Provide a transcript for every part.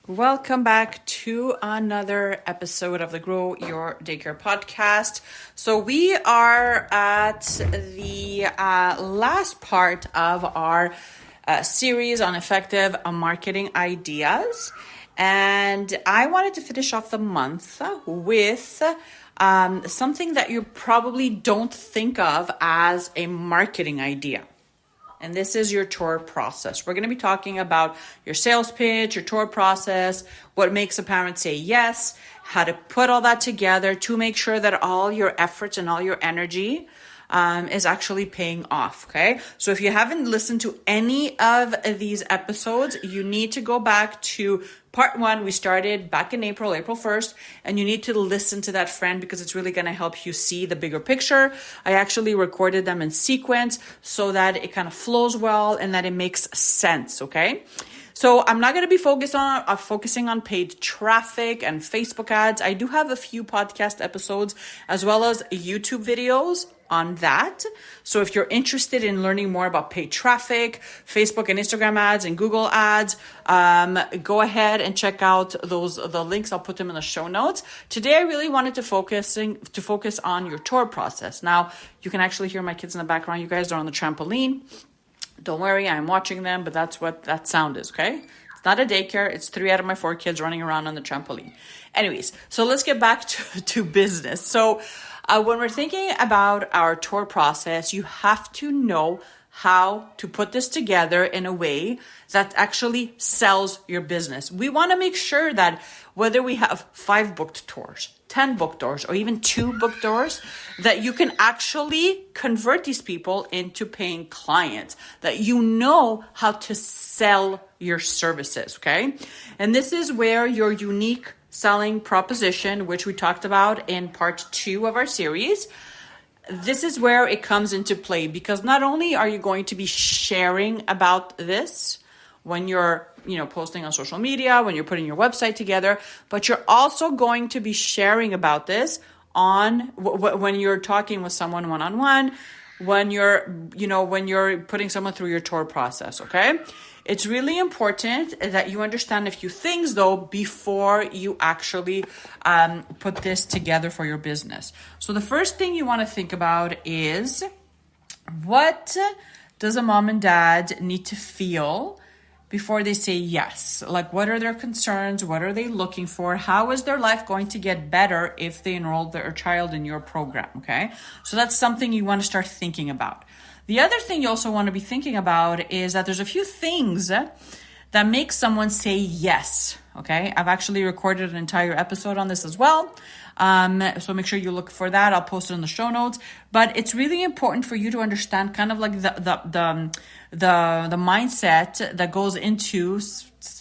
Welcome back to another episode of the Grow Your Daycare podcast. So we are at the last part of our series on effective marketing ideas. And I wanted to finish off the month with something that you probably don't think of as a marketing idea. And this is your tour process. We're going to be talking about your sales pitch, your tour process, what makes a parent say yes, how to put all that together to make sure that all your efforts and all your energy is actually paying off, okay? So if you haven't listened to any of these episodes, you need to go back to part 1. We started back in April 1st, and you need to listen to that friend because it's really going to help you see the bigger picture. I actually recorded them in sequence so that it kind of flows well and that it makes sense, okay? So I'm not going to be focusing on paid traffic and Facebook ads. I do have a few podcast episodes as well as YouTube videos on that. So if you're interested in learning more about paid traffic, Facebook and Instagram ads and Google ads, go ahead and check out the links. I'll put them in the show notes. Today, I really wanted to focus on your tour process. Now, you can actually hear my kids in the background. You guys are on the trampoline. Don't worry, I'm watching them, but that's what that sound is, okay? It's not a daycare. It's 3 out of my 4 kids running around on the trampoline. Anyways, so let's get back to business. So when we're thinking about our tour process, you have to know how to put this together in a way that actually sells your business. We want to make sure that whether we have 5 booked tours, 10 booked tours, or even 2 booked tours, that you can actually convert these people into paying clients, that you know how to sell your services, okay? And this is where your unique selling proposition, which we talked about in part 2 of our series, this is where it comes into play, because not only are you going to be sharing about this when you're posting on social media, when you're putting your website together, but you're also going to be sharing about this on when you're talking with someone one-on-one, when you're putting someone through your tour process, okay? It's really important that you understand a few things, though, before you actually put this together for your business. So the first thing you want to think about is, what does a mom and dad need to feel before they say yes? Like, what are their concerns? What are they looking for? How is their life going to get better if they enroll their child in your program, okay? So that's something you want to start thinking about. The other thing you also want to be thinking about is that there's a few things that make someone say yes, okay? I've actually recorded an entire episode on this as well. So make sure you look for that. I'll post it in the show notes. But it's really important for you to understand kind of like the mindset that goes into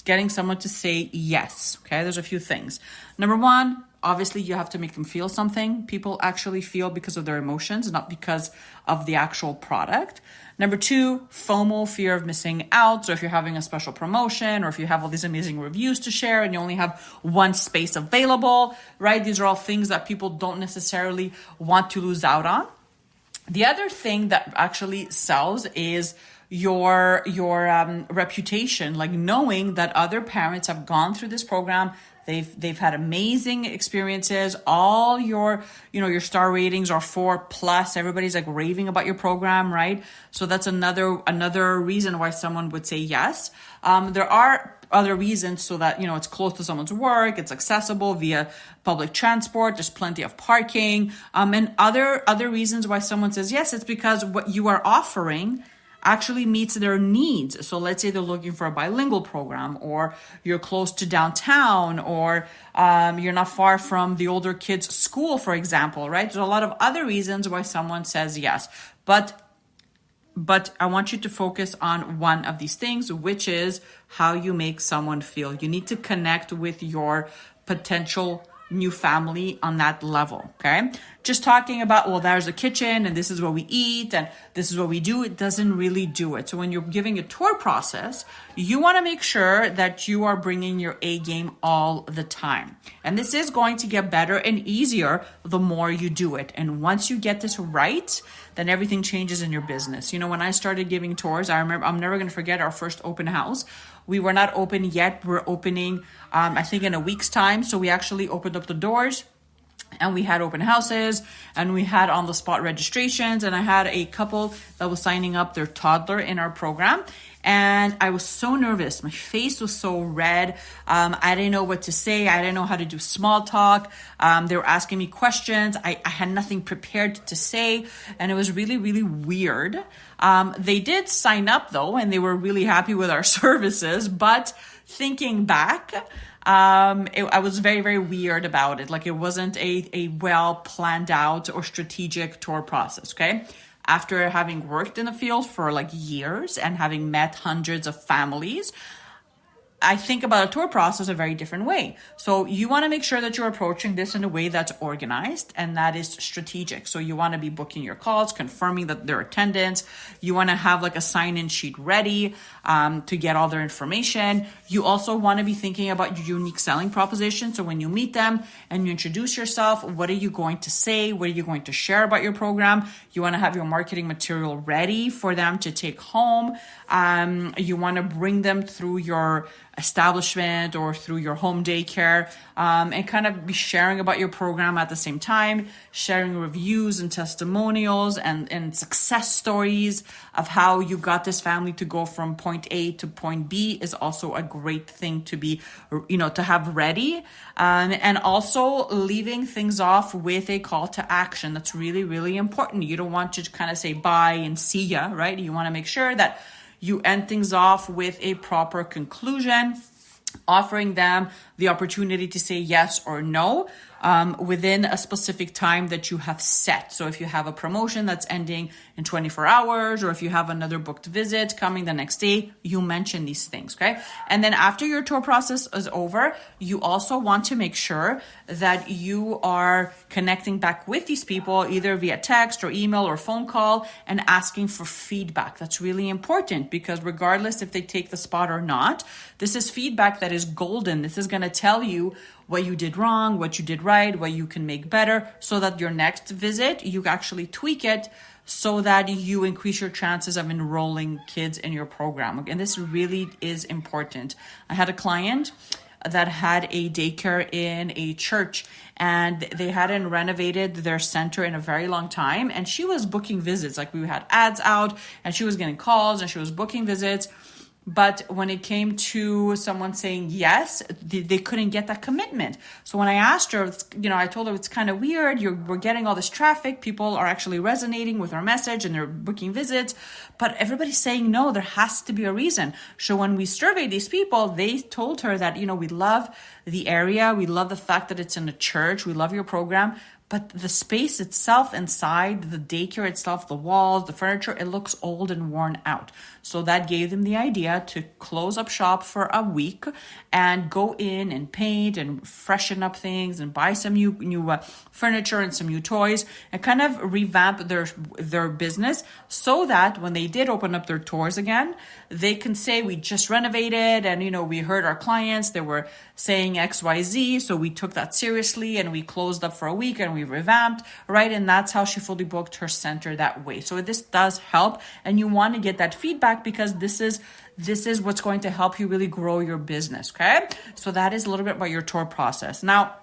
getting someone to say yes, okay? There's a few things. Number 1, obviously, you have to make them feel something. People actually feel because of their emotions, not because of the actual product. Number 2, FOMO, fear of missing out. So if you're having a special promotion, or if you have all these amazing reviews to share and you only have 1 space available, right? These are all things that people don't necessarily want to lose out on. The other thing that actually sells is your reputation, like knowing that other parents have gone through this program. They've had amazing experiences. All your star ratings are 4+. Everybody's like raving about your program, right? So that's another reason why someone would say yes. There are other reasons, so that, it's close to someone's work, it's accessible via public transport, there's plenty of parking, and other reasons why someone says yes, it's because what you are offering actually meets their needs. So let's say they're looking for a bilingual program, or you're close to downtown, or you're not far from the older kids' school, for example, right? There's a lot of other reasons why someone says yes. But I want you to focus on one of these things, which is how you make someone feel. You need to connect with your potential new family on that level, okay? Just talking about, well, there's a kitchen and this is what we eat and this is what we do, it doesn't really do it. So when you're giving a tour process, you want to make sure that you are bringing your A game all the time. And this is going to get better and easier the more you do it. And once you get this right, then everything changes in your business. When I started giving tours, I remember, I'm never going to forget our first open house. We were not open yet. We're opening, I think, in a week's time. So we actually opened up the doors. And we had open houses and we had on the spot registrations. And I had a couple that was signing up their toddler in our program. And I was so nervous. My face was so red. I didn't know what to say. I didn't know how to do small talk. They were asking me questions. I had nothing prepared to say. And it was really, really weird. They did sign up though, and they were really happy with our services. But thinking back, I was very, very weird about it. Like it wasn't a well planned out or strategic tour process. Okay. After having worked in the field for like years and having met hundreds of families, I think about a tour process a very different way. So you want to make sure that you're approaching this in a way that's organized and that is strategic. So you want to be booking your calls, confirming that their attendance. You want to have like a sign-in sheet ready to get all their information. You also want to be thinking about your unique selling proposition. So when you meet them and you introduce yourself, what are you going to say? What are you going to share about your program? You want to have your marketing material ready for them to take home. You want to bring them through your establishment or through your home daycare and kind of be sharing about your program at the same time, sharing reviews and testimonials and success stories of how you got this family to go from point A to point B is also a great thing to be, to have ready. And also leaving things off with a call to action. That's really, really important. You don't want to kind of say bye and see ya, right? You want to make sure that you end things off with a proper conclusion, offering them the opportunity to say yes or no within a specific time that you have set. So if you have a promotion that's ending in 24 hours, or if you have another booked visit coming the next day, you mention these things, okay? And then after your tour process is over, you also want to make sure that you are connecting back with these people, either via text or email or phone call, and asking for feedback. That's really important because regardless if they take the spot or not, this is feedback that is golden. This is going to tell you what you did wrong, what you did right, what you can make better, so that your next visit, you actually tweak it so that you increase your chances of enrolling kids in your program. And this really is important. I had a client that had a daycare in a church and they hadn't renovated their center in a very long time. And she was booking visits. Like we had ads out and she was getting calls and she was booking visits. But when it came to someone saying yes, they couldn't get that commitment. So when I asked her, I told her it's kind of weird. We're getting all this traffic. People are actually resonating with our message and they're booking visits. But everybody's saying no, there has to be a reason. So when we surveyed these people, they told her that, we love the area. We love the fact that it's in a church. We love your program. But the space itself inside, the daycare itself, the walls, the furniture, it looks old and worn out. So that gave them the idea to close up shop for a week and go in and paint and freshen up things and buy some new furniture and some new toys and kind of revamp their business so that when they did open up their tours again, they can say, we just renovated and, we heard our clients, they were saying XYZ. So we took that seriously and we closed up for a week and we revamped, right? And that's how she fully booked her center that way. So this does help. And you want to get that feedback because this is what's going to help you really grow your business. Okay. So that is a little bit about your tour process. Now,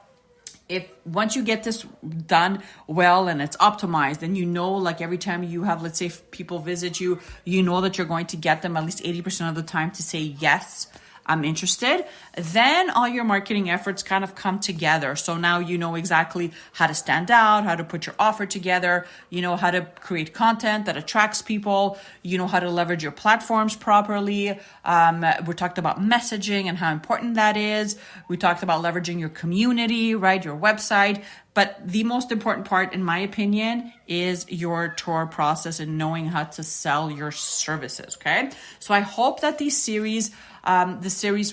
if once you get this done well and it's optimized, then like every time you have, let's say people visit you, that you're going to get them at least 80% of the time to say yes, I'm interested, then all your marketing efforts kind of come together. So now you know exactly how to stand out, how to put your offer together, how to create content that attracts people, how to leverage your platforms properly. We talked about messaging and how important that is. We talked about leveraging your community, right? Your website. But the most important part, in my opinion, is your tour process and knowing how to sell your services, okay? So I hope that the series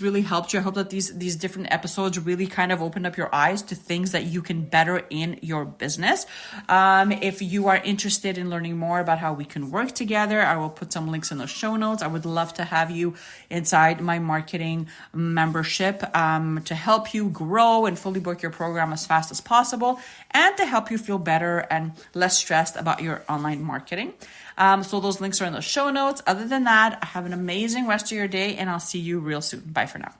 really helped you. I hope that these different episodes really kind of opened up your eyes to things that you can better in your business. If you are interested in learning more about how we can work together, I will put some links in the show notes. I would love to have you inside my marketing membership to help you grow and fully book your program as fast as possible and to help you feel better and less stressed about your online marketing. So those links are in the show notes. Other than that, have an amazing rest of your day, and I'll see you real soon. Bye for now.